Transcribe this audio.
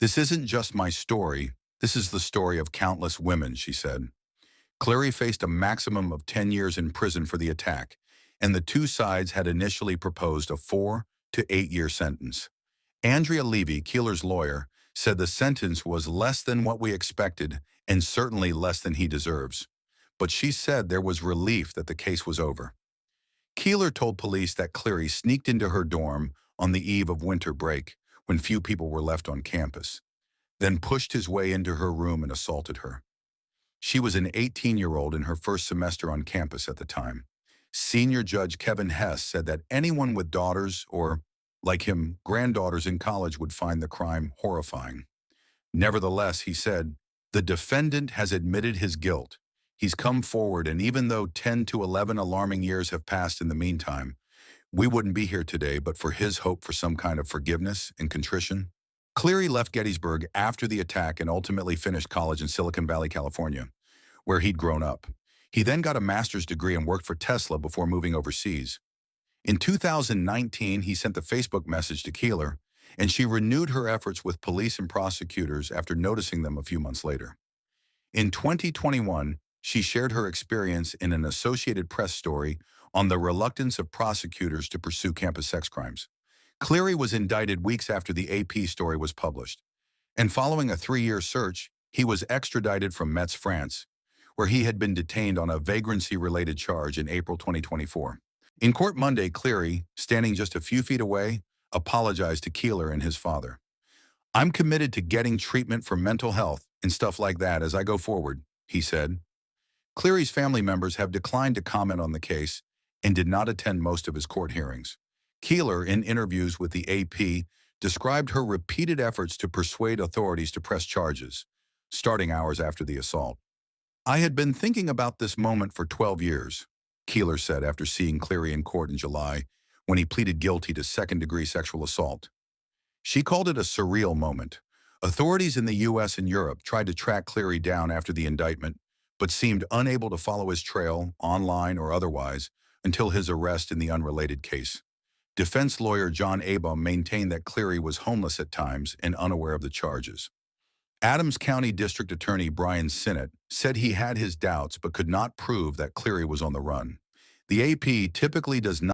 "This isn't just my story. This is the story of countless women," she said. Cleary faced a maximum of 10 years in prison for the attack, and the two sides had initially proposed a 4 to 8 year sentence. Andrea Levy, Keeler's lawyer, said the sentence was less than what we expected and certainly less than he deserves. But she said there was relief that the case was over. Keeler told police that Cleary sneaked into her dorm on the eve of winter break when few people were left on campus, then pushed his way into her room and assaulted her. She was an 18-year-old in her first semester on campus at the time. Senior Judge Kevin Hess said that anyone with daughters or, like him, granddaughters in college would find the crime horrifying. Nevertheless, he said, the defendant has admitted his guilt. He's come forward, and even though 10 to 11 alarming years have passed in the meantime, we wouldn't be here today but for his hope for some kind of forgiveness and contrition. Cleary left Gettysburg after the attack and ultimately finished college in Silicon Valley, California, where he'd grown up. He then got a master's degree and worked for Tesla before moving overseas. In 2019, he sent the Facebook message to Keeler, and she renewed her efforts with police and prosecutors after noticing them a few months later. In 2021, she shared her experience in an Associated Press story on the reluctance of prosecutors to pursue campus sex crimes. Cleary was indicted weeks after the AP story was published, and following a 3-year search, he was extradited from Metz, France, where he had been detained on a vagrancy-related charge in April 2024. In court Monday, Cleary, standing just a few feet away, apologized to Keeler and his father. "I'm committed to getting treatment for mental health and stuff like that as I go forward," he said. Cleary's family members have declined to comment on the case and did not attend most of his court hearings. Keeler, in interviews with the AP, described her repeated efforts to persuade authorities to press charges, starting hours after the assault. "I had been thinking about this moment for 12 years, Keeler said after seeing Cleary in court in July when he pleaded guilty to second-degree sexual assault. She called it a surreal moment. Authorities in the U.S. and Europe tried to track Cleary down after the indictment, but seemed unable to follow his trail, online or otherwise, until his arrest in the unrelated case. Defense lawyer John Abom maintained that Cleary was homeless at times and unaware of the charges. Adams County District Attorney Brian Sinnott said he had his doubts but could not prove that Cleary was on the run. The AP typically does not